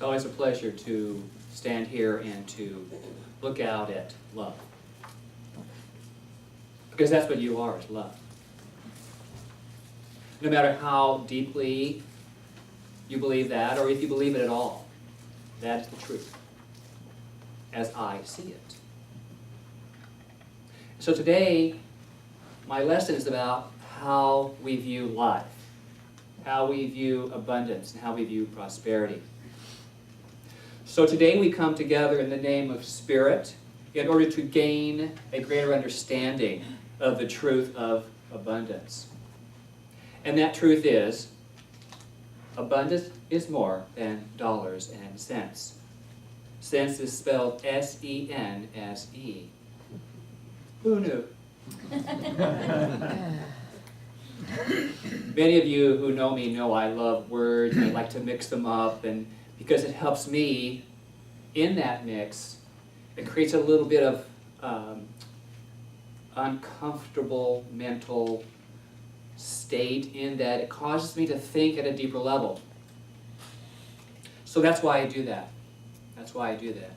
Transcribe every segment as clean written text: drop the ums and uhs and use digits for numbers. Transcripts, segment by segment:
always a pleasure to stand here and to look out at love. Because that's what you are, is love. No matter how deeply you believe that, or if you believe it at all, that is the truth, as I see it. So today, my lesson is about how we view life, how we view abundance, and how we view prosperity. So today we come together in the name of Spirit in order to gain a greater understanding of the truth of abundance. And that truth is, abundance is more than dollars and cents. Cents is spelled S-E-N-S-E. Who knew? Many of you who know me know I love words and I like to mix them up, and because it helps me in that mix, it creates a little bit of uncomfortable mental state in that it causes me to think at a deeper level. So that's why I do that. That's why I do that.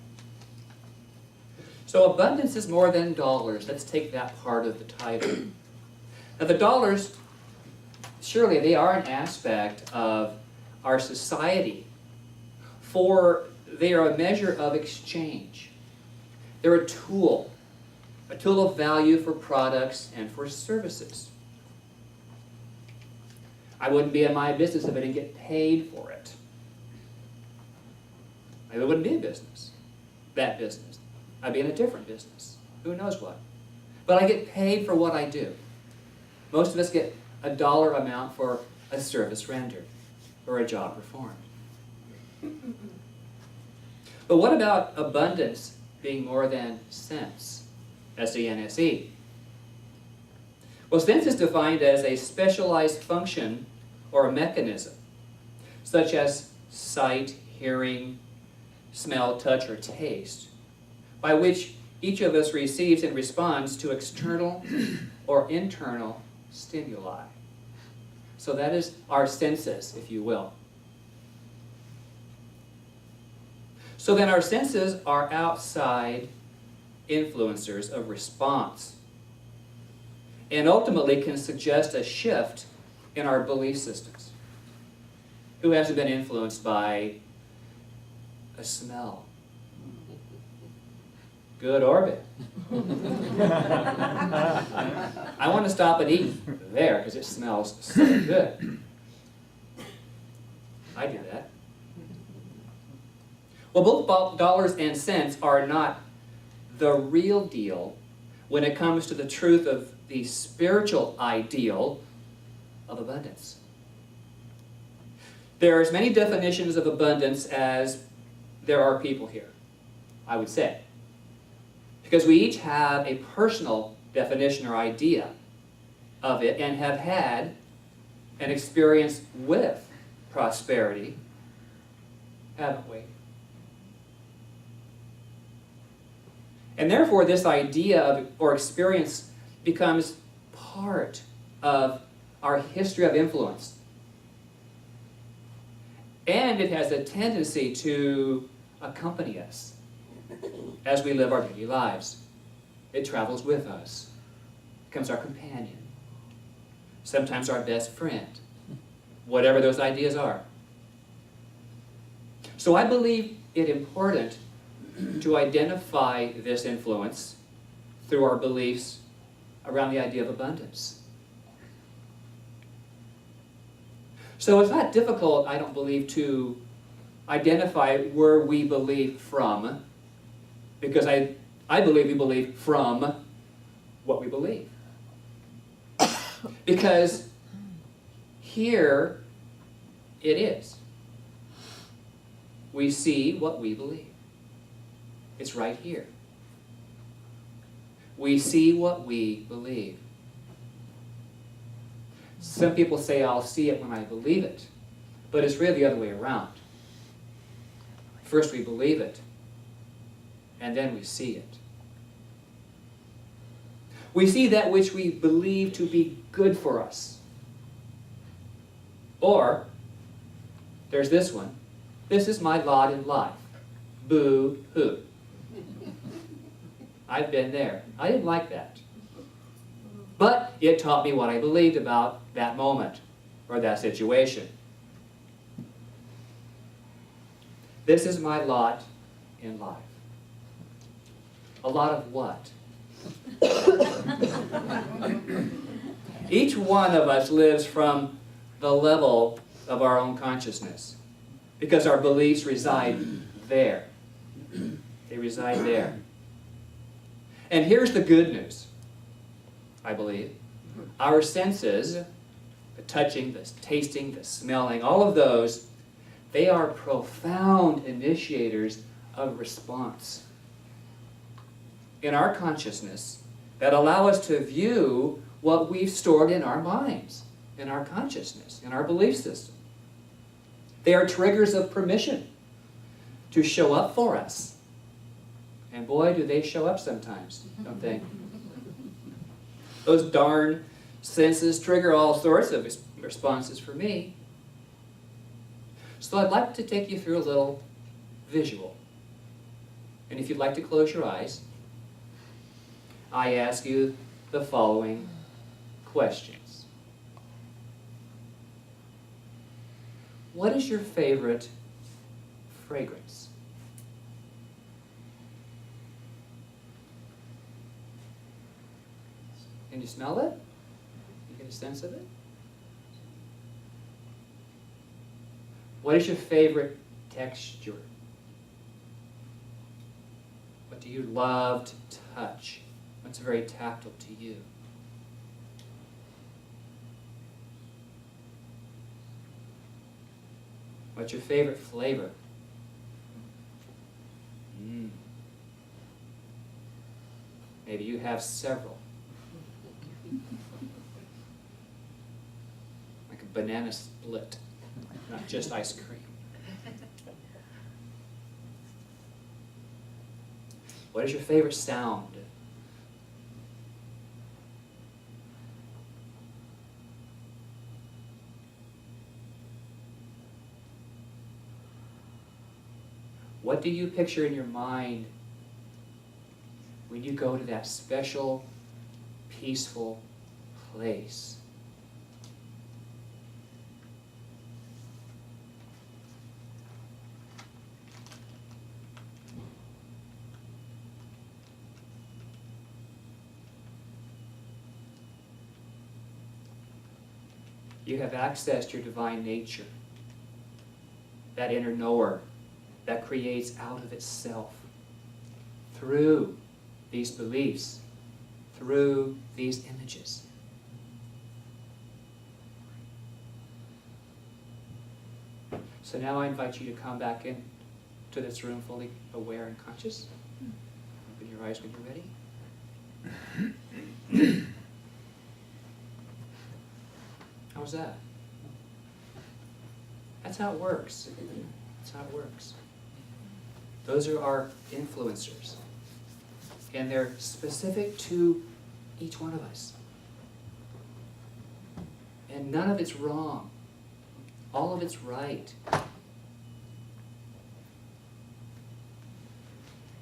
So abundance is more than dollars. Let's take that part of the title. Now the dollars, surely they are an aspect of our society, for they are a measure of exchange. They're a tool of value for products and for services. I wouldn't be in my business if I didn't get paid for it. It wouldn't be a business, that business. I'd be in a different business. Who knows what? But I get paid for what I do. Most of us get a dollar amount for a service rendered or a job performed. But what about abundance being more than cents? S-E-N-S-E. Well, sense is defined as a specialized function or a mechanism, such as sight, hearing, smell, touch, or taste, by which each of us receives and responds to external or internal stimuli. So that is our senses, if you will. So then our senses are outside influencers of response, and ultimately can suggest a shift in our belief systems. Who hasn't been influenced by a smell? Good or bad? I want to stop and eat there because it smells so good. I do that. Well, both dollars and cents are not the real deal when it comes to the truth of the spiritual ideal of abundance. There are as many definitions of abundance as there are people here, I would say. Because we each have a personal definition or idea of it and have had an experience with prosperity, haven't we? And therefore, this idea of, or experience becomes part of our history of influence. And it has a tendency to accompany us as we live our daily lives. It travels with us, becomes our companion, sometimes our best friend, whatever those ideas are. So I believe it important to identify this influence through our beliefs around the idea of abundance. So it's not difficult, I don't believe, to identify where we believe from, because I believe we believe from what we believe. Because here it is. We see what we believe. It's right here. We see what we believe. Some people say, I'll see it when I believe it. But it's really the other way around. First we believe it, and then we see it. We see that which we believe to be good for us. Or, there's this one, This is my lot in life. Boo-hoo. I've been there. I didn't like that. But it taught me what I believed about that moment or that situation. This is my lot in life. A lot of what? Each one of us lives from the level of our own consciousness because our beliefs reside there. They reside there. And here's the good news, I believe. Our senses, the touching, the tasting, the smelling, all of those, they are profound initiators of response in our consciousness that allow us to view what we've stored in our minds, in our consciousness, in our belief system. They are triggers of permission to show up for us. And boy, do they show up sometimes, don't they? Those darn senses trigger all sorts of responses for me. So I'd like to take you through a little visual. And if you'd like to close your eyes, I ask you the following questions. What is your favorite fragrance? Can you smell it? You get a sense of it? What is your favorite texture? What do you love to touch? What's very tactile to you? What's your favorite flavor? Maybe you have several. Like a banana split, not just ice cream. What is your favorite sound? What do you picture in your mind when you go to that special, peaceful place? You have accessed your divine nature, that inner knower that creates out of itself through these beliefs, through these images. So now I invite you to come back in to this room fully aware and conscious. Open your eyes when you're ready. How's that? That's how it works. That's how it works. Those are our influencers. And they're specific to each one of us. And none of it's wrong. All of it's right.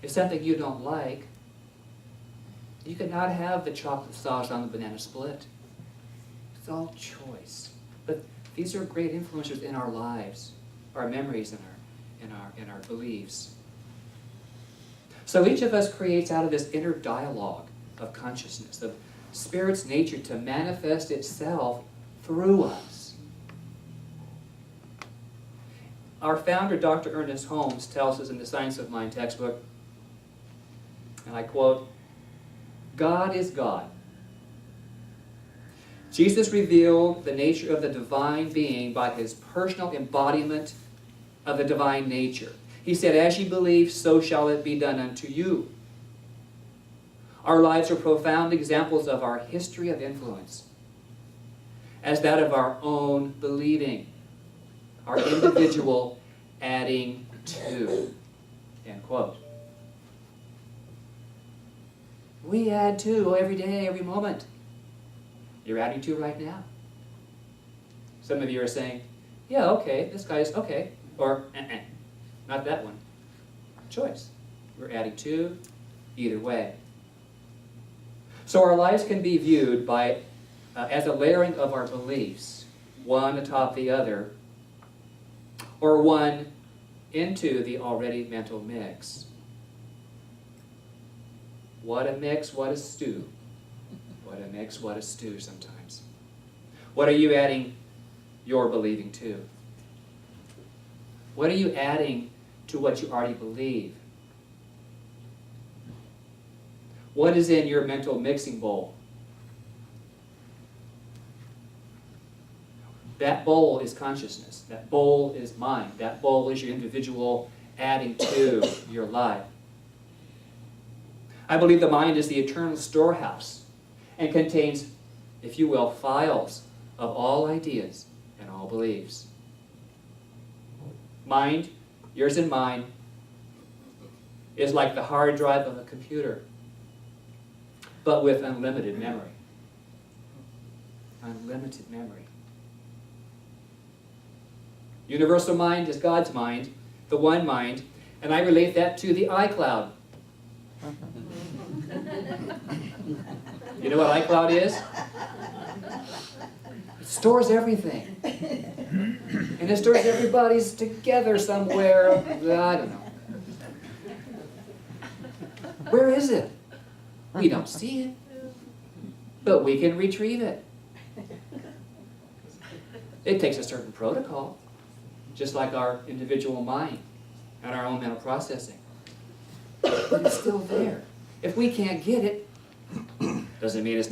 If something you don't like, you cannot have the chocolate sauce on the banana split. It's all choice. But these are great influencers in our lives, our memories, and our beliefs. So each of us creates out of this inner dialogue of consciousness, of Spirit's nature to manifest itself through us. Our founder, Dr. Ernest Holmes, tells us in the Science of Mind textbook, and I quote, "God is God. Jesus revealed the nature of the divine being by his personal embodiment of the divine nature. He said, 'As ye believe, so shall it be done unto you.' Our lives are profound examples of our history of influence, as that of our own believing, our individual adding to." End quote. We add to every day, every moment. You're adding to right now. Some of you are saying, "Yeah, okay, this guy's okay," or not that one. Choice. We're adding two either way. So our lives can be viewed by as a layering of our beliefs, one atop the other, or one into the already mental mix. What a mix, what a stew. What a mix, what a stew sometimes. What are you adding your believing to? What are you adding to what you already believe? What is in your mental mixing bowl? That bowl is consciousness. That bowl is mind. That bowl is your individual adding to your life. I believe the mind is the eternal storehouse and contains, if you will, files of all ideas and all beliefs. Mind, yours and mine, is like the hard drive of a computer, but with unlimited memory. Unlimited memory. Universal mind is God's mind, the one mind, and I relate that to the iCloud. You know what iCloud is? It stores everything. And it stores everybody's together somewhere. I don't know. Where is it? We don't see it. But we can retrieve it. It takes a certain protocol, just like our individual mind and our own mental processing. But it's still there. If we can't get it, doesn't mean it's